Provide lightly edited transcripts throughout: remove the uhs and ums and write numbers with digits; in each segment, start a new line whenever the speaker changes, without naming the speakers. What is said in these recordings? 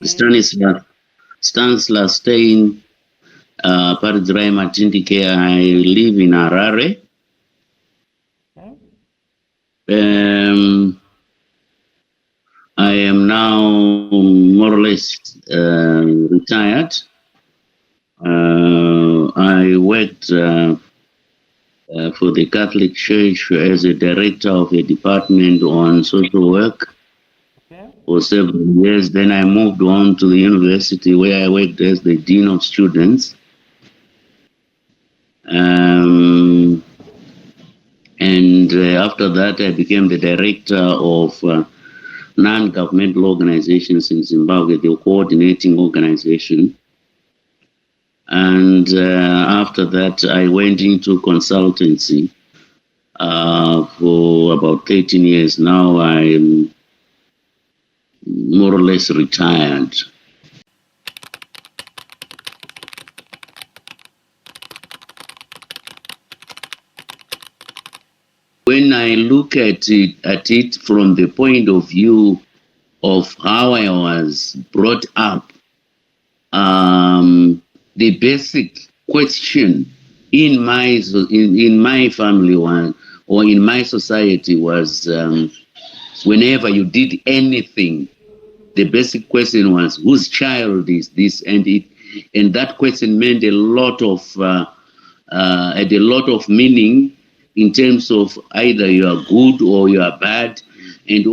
Stanislaus staying Paridrai Matindike. I live in Harare. I am now more or less retired. I worked for the Catholic Church as a director of a department on social work for several years. Then I moved on to the university where I worked as the Dean of Students. And after that, I became the director of non-governmental organizations in Zimbabwe, the coordinating organization. And after that, I went into consultancy for about 13 years. Now I'm more or less retired. When I look at it from the point of view of how I was brought up, the basic question in my family or in my society was whenever you did anything, the basic question was, whose child is this? And that question meant a lot of meaning in terms of either you are good or you are bad, and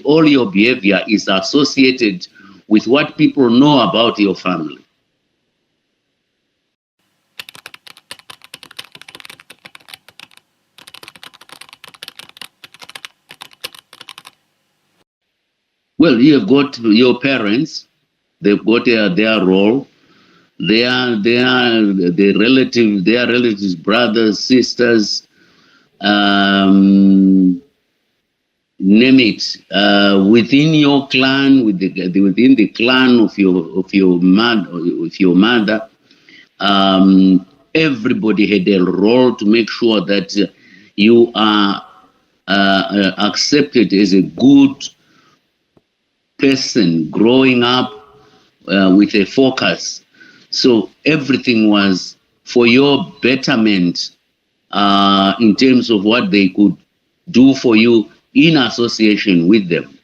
all your behavior is associated with what people know about your family. Well, you have got your parents; they've got their role. They are the relatives, brothers, sisters. Name it, within your clan, within the clan of your mother, everybody had a role to make sure that you are accepted as a good person growing up with a focus. So everything was for your betterment in terms of what they could do for you in association with them.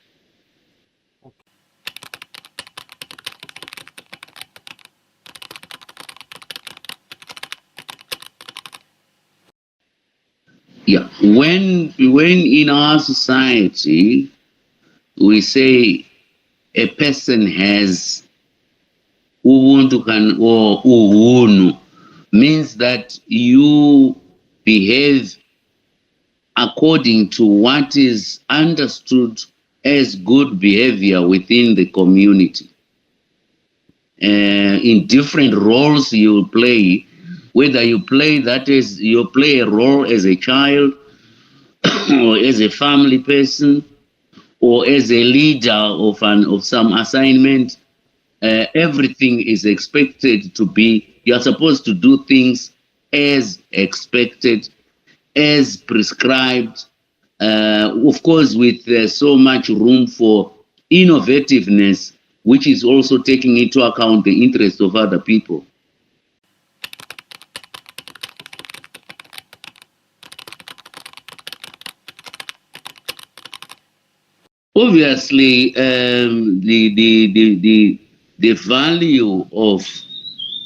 Yeah, when in our society we say a person has Ubuntu or Uhunu, means that you behave according to what is understood as good behavior within the community. In different roles you play, whether you play a role as a child or as a family person or as a leader of some assignment, everything is expected to be, you are supposed to do things as expected, as prescribed, of course, with so much room for innovativeness, which is also taking into account the interests of other people. Obviously, the value of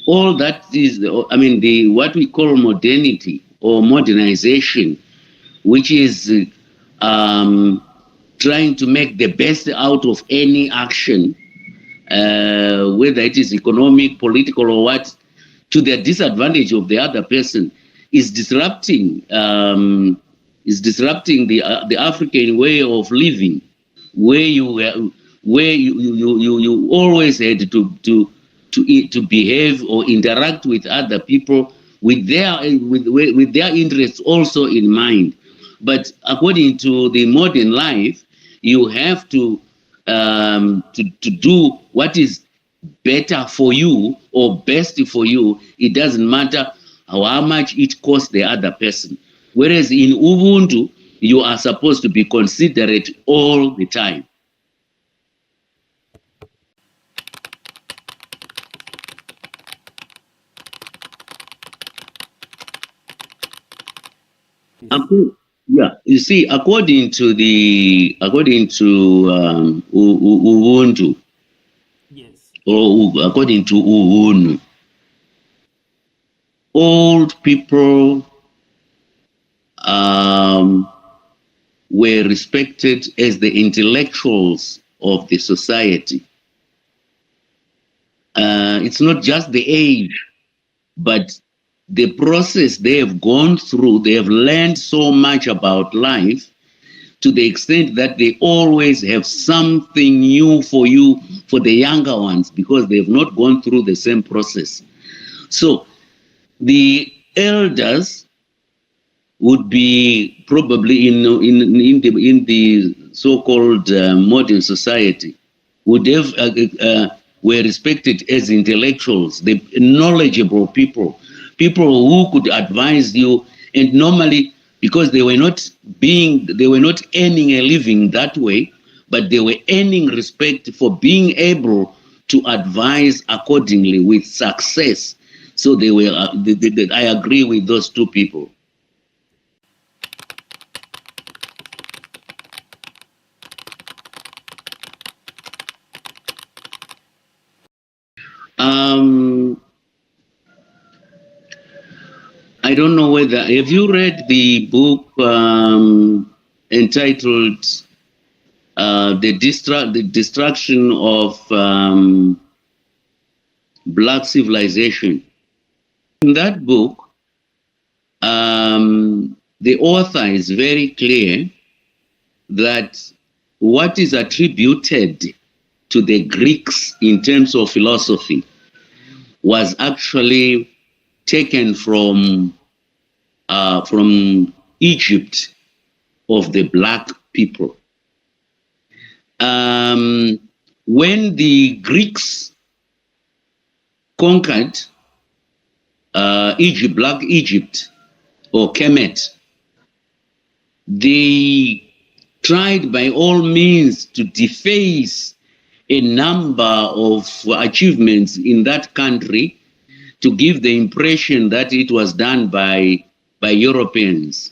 all that is, what we call modernity or modernization, which is trying to make the best out of any action, whether it is economic, political, or what, to the disadvantage of the other person, is disrupting the African way of living, where you always had to behave or interact with other people with their interests also in mind. But according to the modern life, you have to do what is better for you or best for you. It doesn't matter how much it costs the other person. Whereas in Ubuntu, you are supposed to be considerate all the time.
Yes.
Yeah, you see, according to Ubuntu,
Yes.
or according to Ubuntu, old people um, were respected as the intellectuals of the society. It's not just the age, but the process they have gone through. They have learned so much about life to the extent that they always have something new for you, for the younger ones, because they've not gone through the same process. So the elders would be probably in the so-called modern society would have were respected as intellectuals, the knowledgeable people, people who could advise you, and normally because they were not earning a living that way, but they were earning respect for being able to advise accordingly with success. So they were. I agree with those two people. Um, I don't know whether have you read the book entitled the Destruction of Black Civilization." In that book, the author is very clear that what is attributed to the Greeks in terms of philosophy was actually taken from Egypt of the black people. When the Greeks conquered Egypt, Black Egypt, or Kemet, they tried by all means to deface a number of achievements in that country to give the impression that it was done by Europeans.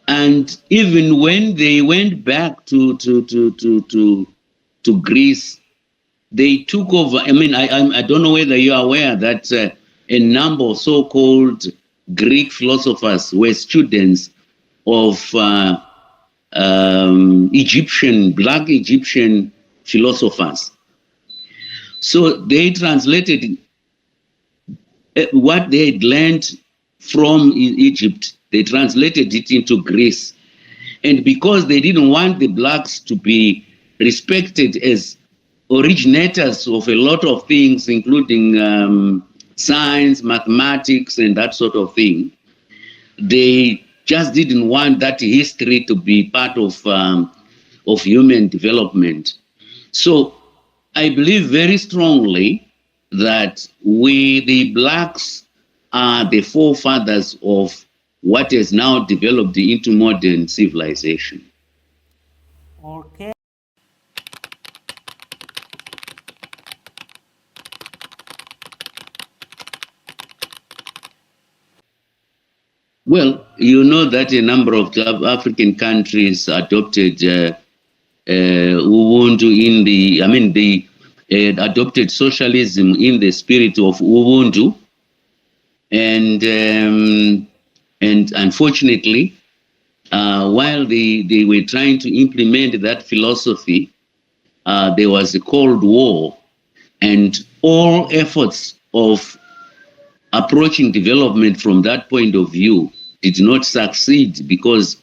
And even when they went back to Greece, they took over. I mean, I don't know whether you are aware that a number of so-called Greek philosophers were students of Black Egyptian philosophers. So they translated what they had learned from Egypt, they translated it into Greece. And because they didn't want the blacks to be respected as originators of a lot of things, including science, mathematics, and that sort of thing, they just didn't want that history to be part of human development. So I believe very strongly that we, the blacks, are the forefathers of what has now developed into modern civilization.
Okay.
Well, you know that a number of African countries adopted Ubuntu they adopted socialism in the spirit of Ubuntu, and unfortunately, while they were trying to implement that philosophy, there was a Cold War, and all efforts of approaching development from that point of view did not succeed because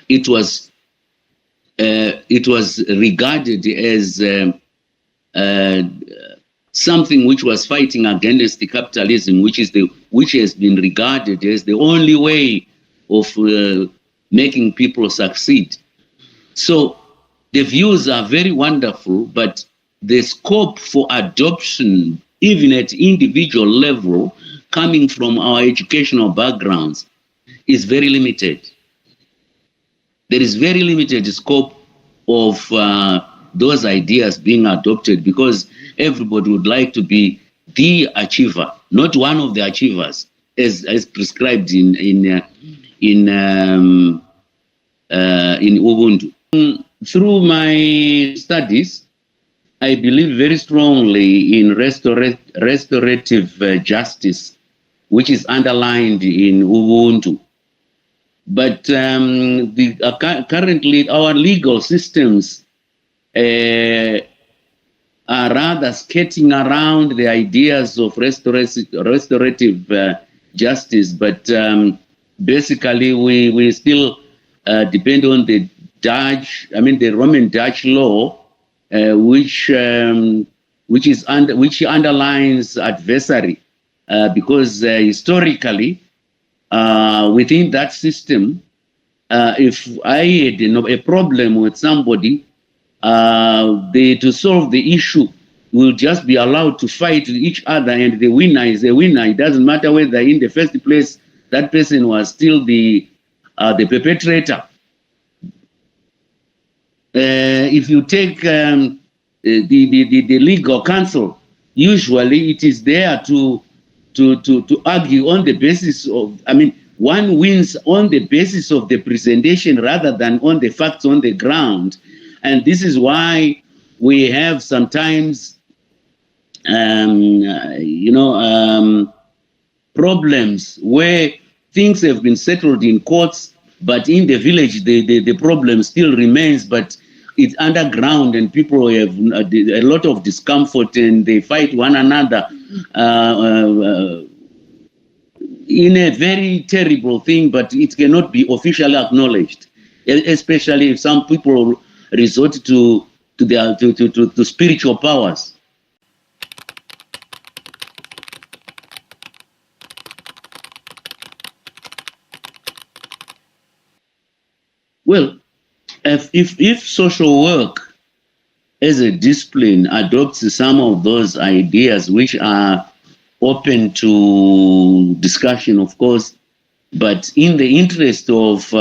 it was regarded as something which was fighting against the capitalism, which has been regarded as the only way of making people succeed. So the views are very wonderful, but the scope for adoption, even at individual level, coming from our educational backgrounds, is very limited. There is very limited scope of those ideas being adopted because everybody would like to be the achiever, not one of the achievers, as prescribed in in Ubuntu. Through my studies, I believe very strongly in restorative justice, which is underlined in Ubuntu. But currently, our legal systems are rather skating around the ideas of restorative justice. But basically, we still depend on the the Roman Dutch law, which underlines adversary, because historically, within that system, if I had a problem with somebody, to solve the issue, will just be allowed to fight each other, and the winner is a winner. It doesn't matter whether in the first place that person was still the perpetrator. If you take the legal counsel, usually it is there to argue on the basis of, one wins on the basis of the presentation rather than on the facts on the ground. And this is why we have sometimes, problems where things have been settled in courts, but in the village, the problem still remains, but it's underground, and people have a lot of discomfort, and they fight one another in a very terrible thing, but it cannot be officially acknowledged, especially if some people resort to spiritual powers. Well, if social work as a discipline adopts some of those ideas, which are open to discussion, of course, but in the interest of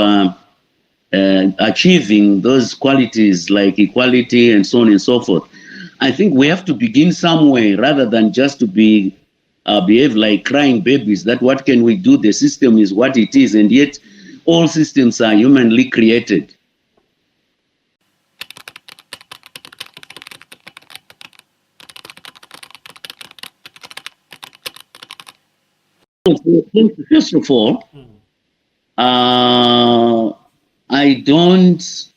achieving those qualities like equality and so on and so forth, I think we have to begin somewhere rather than just to behave like crying babies, that what can we do? The system is what it is, and yet all systems are humanly created. First of all, I don't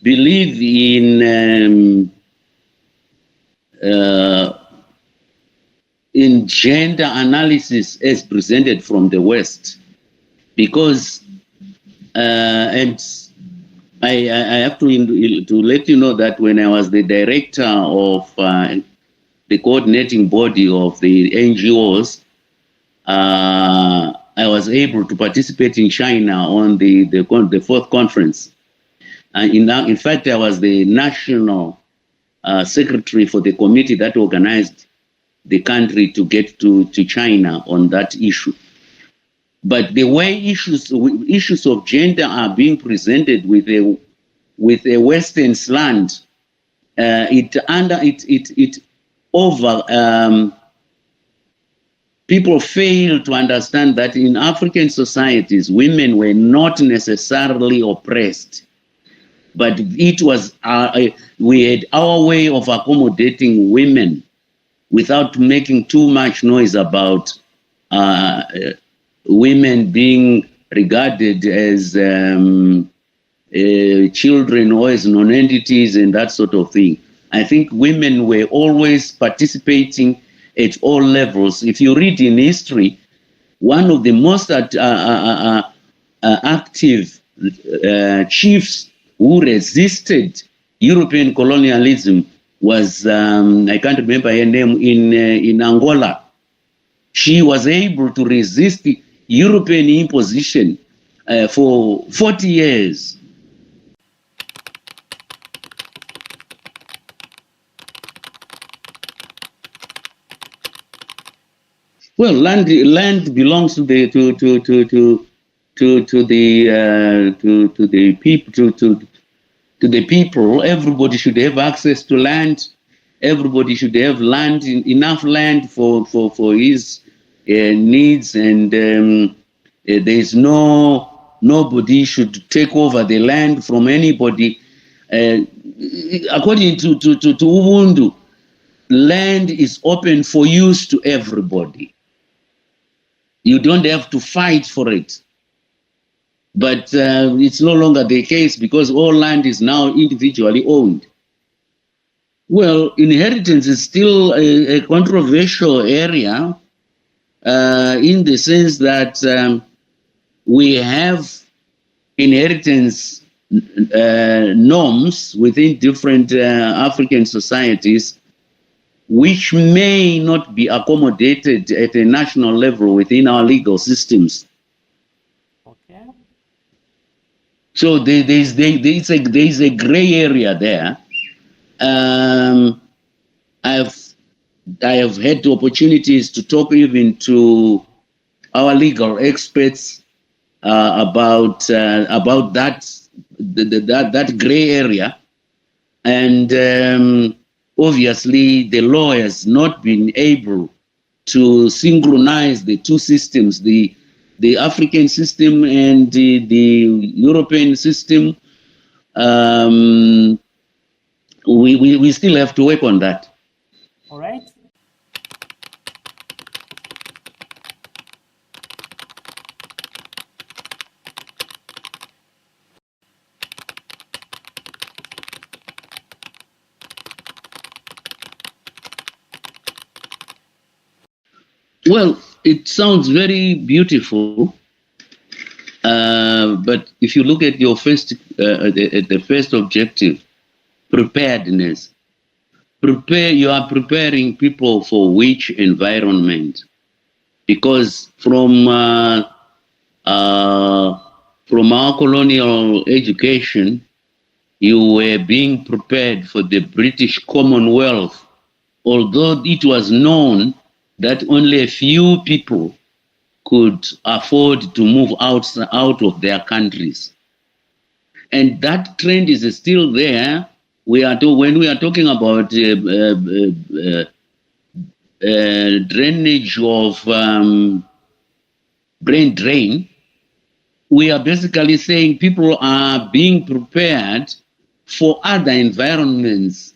believe in gender analysis as presented from the West, because and I have to let you know that when I was the director of the coordinating body of the NGOs, I was able to participate in China on the fourth conference. In fact, I was the national secretary for the committee that organized the country to get to China on that issue. But the way issues of gender are being presented with a Western slant, people fail to understand that in African societies, women were not necessarily oppressed, but it was we had our way of accommodating women without making too much noise about women being regarded as children or as non-entities and that sort of thing. I think women were always participating at all levels. If you read in history, one of the most active chiefs who resisted European colonialism was, I can't remember her name, in Angola. She was able to resist the European imposition for 40 years. Well, land belongs to the people. Everybody should have access to land. Everybody should have land, enough land for his needs, and there is no nobody should take over the land from anybody. According to Ubuntu, land is open for use to everybody. You don't have to fight for it. But it's no longer the case because all land is now individually owned. Well, inheritance is still a controversial area in the sense that we have inheritance norms within different African societies which may not be accommodated at a national level within our legal systems.
Okay.
So there's a gray area there. I have had opportunities to talk even to our legal experts about that gray area, and obviously the law has not been able to synchronize the two systems, the African system and the European system. We still have to work on that.
All right.
Well, it sounds very beautiful, but if you look at your the first objective, preparedness. You are preparing people for which environment? Because from our colonial education, you were being prepared for the British Commonwealth, although it was known that only a few people could afford to move out of their countries. And that trend is still there. When we are talking about drainage of brain drain, we are basically saying people are being prepared for other environments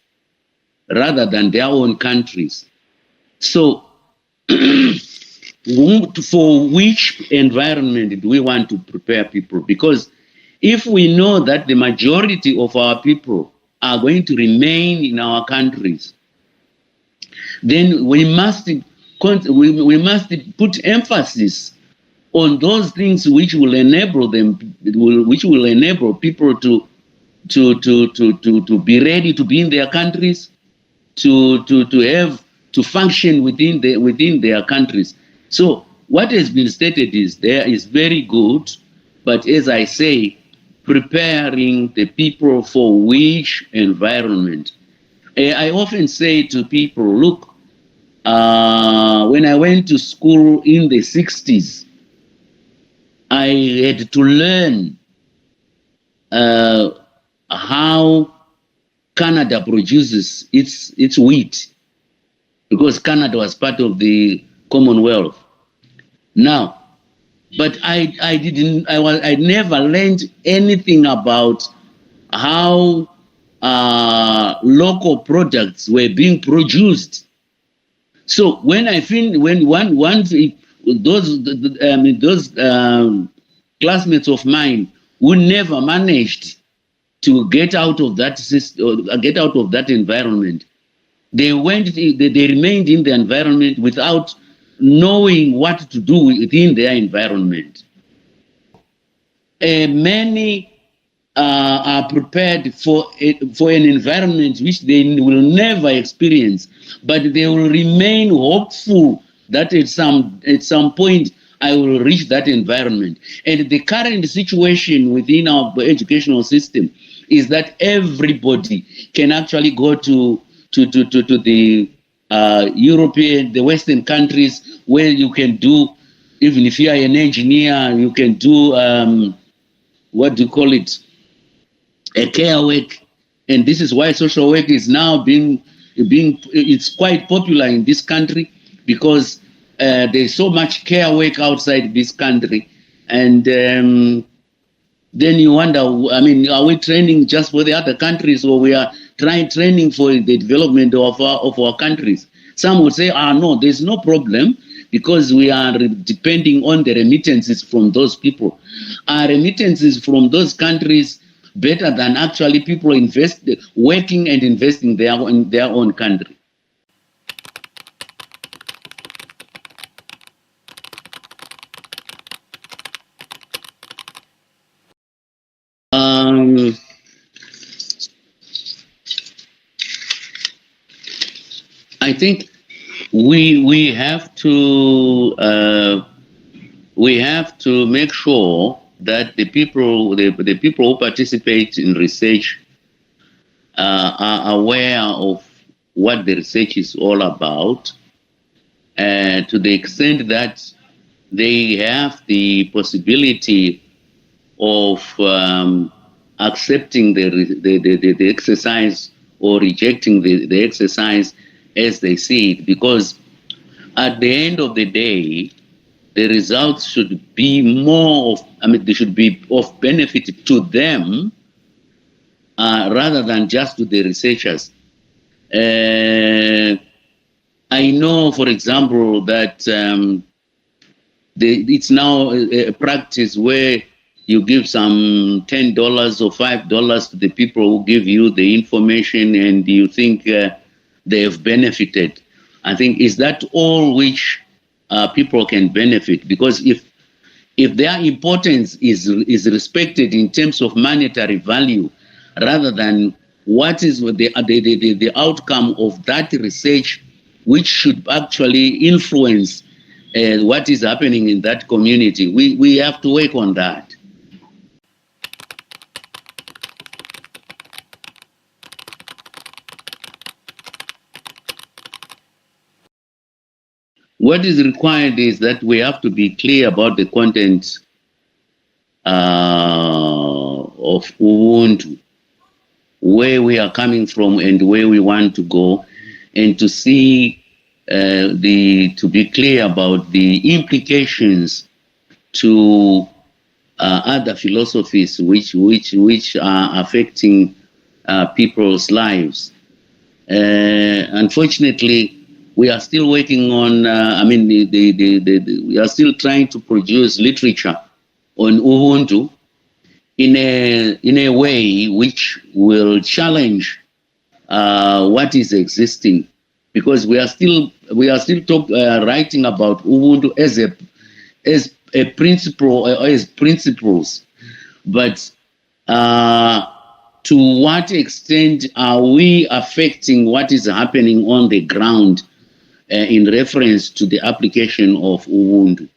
rather than their own countries. So, for which environment do we want to prepare people? Because if we know that the majority of our people are going to remain in our countries, then we must put emphasis on those things which will enable people to be ready to be in their countries, to function within their countries. So what has been stated is very good, but as I say, preparing the people for which environment. I often say to people, look, when I went to school in the 60s, I had to learn how Canada produces its wheat, because Canada was part of the Commonwealth. Now, but I never learned anything about how local products were being produced. So when those classmates of mine who never managed to get out of that system, get out of that environment, they remained in the environment without knowing what to do within their environment. Many are prepared for an environment which they will never experience, but they will remain hopeful that at some point I will reach that environment. And the current situation within our educational system is that everybody can actually go to the European, the Western countries, where you can do, even if you are an engineer, you can do a care work. And this is why social work is now it's quite popular in this country, because there's so much care work outside this country. And then you wonder, I mean, are we training just for the other countries, or we are training for the development of our countries? Some would say, no, there's no problem because we are depending on the remittances from those people. Are remittances from those countries better than actually people working and investing in their own country? I think we have to make sure that the people who participate in research are aware of what the research is all about, to the extent that they have the possibility of accepting the exercise or rejecting the exercise as they see it, because at the end of the day, the results should be they should be of benefit to them rather than just to the researchers. I know, for example, that it's now a practice where you give some $10 or $5 to the people who give you the information, and you think they have benefited. I think, is that all which people can benefit? Because if their importance is respected in terms of monetary value, rather than what is the outcome of that research, which should actually influence what is happening in that community, we have to work on that. What is required is that we have to be clear about the content of Ubuntu, where we are coming from and where we want to go, and to see to be clear about the implications to other philosophies which are affecting people's lives. Unfortunately, we are still working on. We are still trying to produce literature on Ubuntu in a way which will challenge what is existing, because we are still writing about Ubuntu as a principle, as principles, but to what extent are we affecting what is happening on the ground in reference to the application of Ubuntu?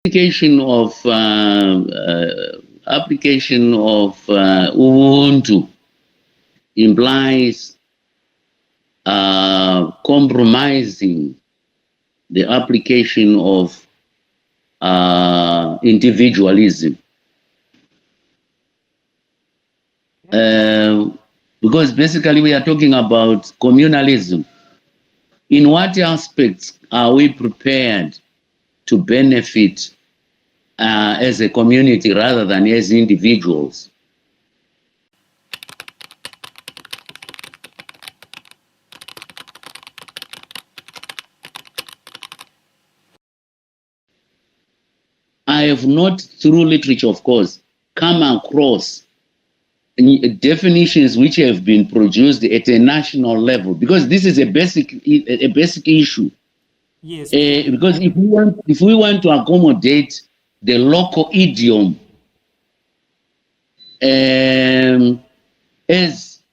Application of Ubuntu implies compromising the application of individualism, because basically we are talking about communalism. In what aspects are we prepared to benefit as a community rather than as individuals? I have not, through literature, of course, come across definitions which have been produced at a national level, because this is a basic issue.
Yes.
Because if we want to accommodate the local idiom as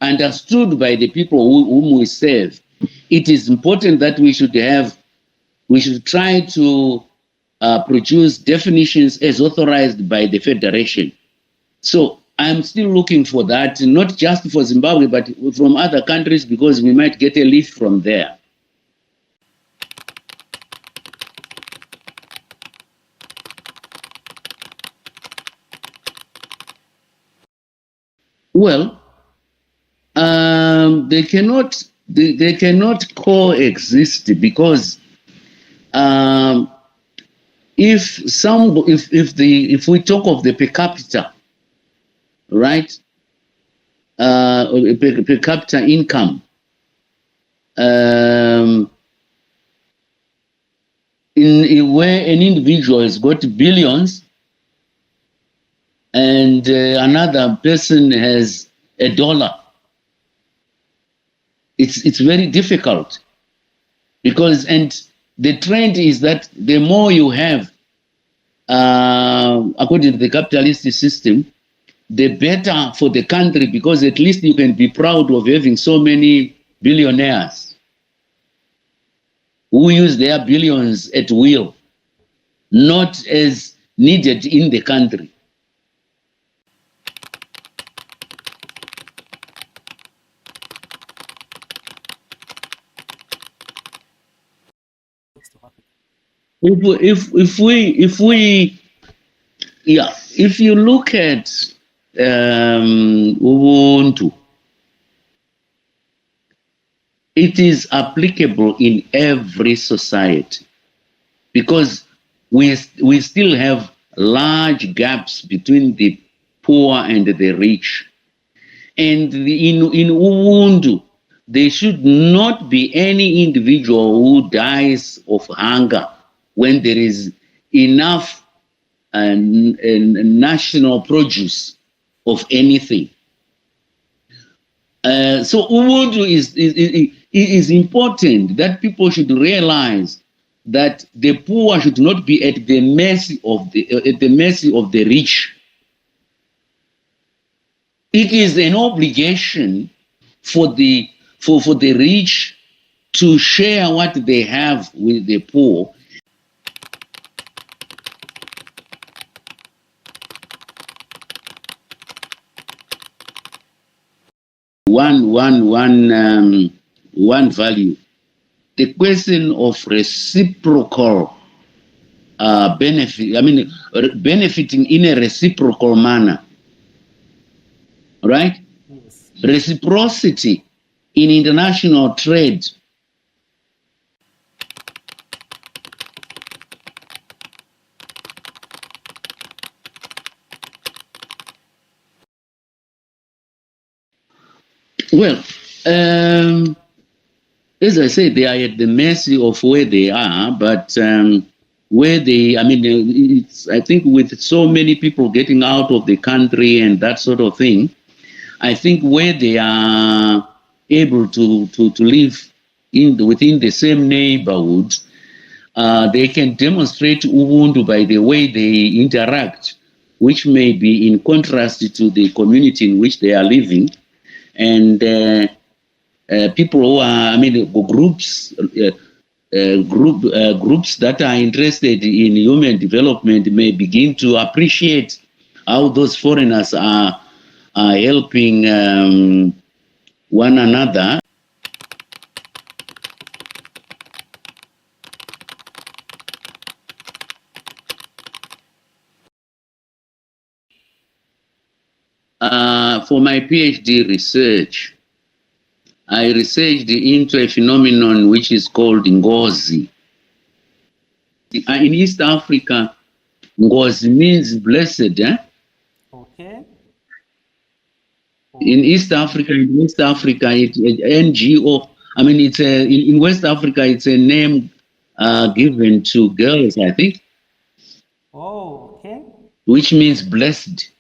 understood by the people whom we serve, it is important that we should try to produce definitions as authorized by the Federation. So I'm still looking for that, not just for Zimbabwe, but from other countries, because we might get a lift from there. Well, they cannot they cannot coexist because if we talk of the per capita, right, per capita income, in where an individual has got billions and another person has $1, it's very difficult because the trend is that the more you have, according to the capitalist system, the better for the country because at least you can be proud of having so many billionaires who use their billions at will, not as needed in the country. If you look at Ubuntu, it is applicable in every society because we still have large gaps between the poor and the rich. And in Ubuntu, there should not be any individual who dies of hunger when there is enough national produce of anything. So Ubuntu is important that people should realize that the poor should not be at the mercy of the rich. It is an obligation for the rich to share what they have with the poor. One value. The question of reciprocal benefit. I mean, benefiting in a reciprocal manner. Right?
Yes.
Reciprocity in international trade. Well, as I say, they are at the mercy of where they are, but where they, I mean, I think with so many people getting out of the country and that sort of thing, I think where they are able to live within the same neighborhood, they can demonstrate Ubuntu by the way they interact, which may be in contrast to the community in which they are living. And people who are, I mean, groups that are interested in human development may begin to appreciate how those foreigners are helping one another. For my PhD research, I researched into a phenomenon which is called Ngozi. In East Africa, Ngozi means blessed.
Okay.
In West Africa, it's NGO. I mean, it's in West Africa, it's a name given to girls, I think.
Oh, okay.
Which means blessed.